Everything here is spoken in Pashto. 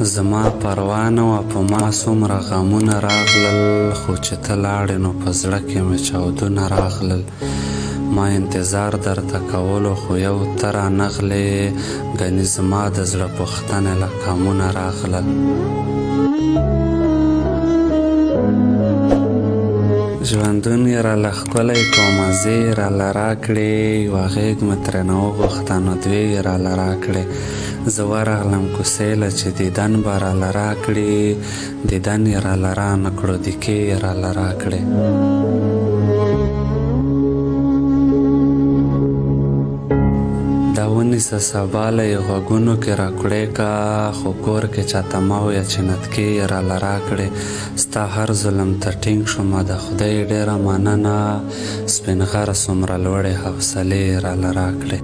زما پروا نه وه په ما څومره غمونه راغلل، خو چې ته لاړې نو په زړه کې مې چاودونه راغلل. ما انتظار درته کولو خو یو ته رانغلې، ګنې زما د زړه پوښتنې له کمونه راغلل. ژوندون یې راله ښکلی کو، مزې یې راله راکړې، یوه غېږ مې ترېنه وغوښته نو دوې یې راله راکړې. زه ورغلم کوڅې له چې دیدن به راله راکړي، دیدن یې راله رانه کړو، دیکې یې راله راکړې. دا ونیسه سبا له یې غوږونو کې راکړې که، خو کور کې چاته مه وایه چې نتکې یې راله راکړې. ستا هر ظلم ته ټینګ شومه، د خدای ډېره مننه، سپین غر څومره لوړې حوصلې یې راله راکړې.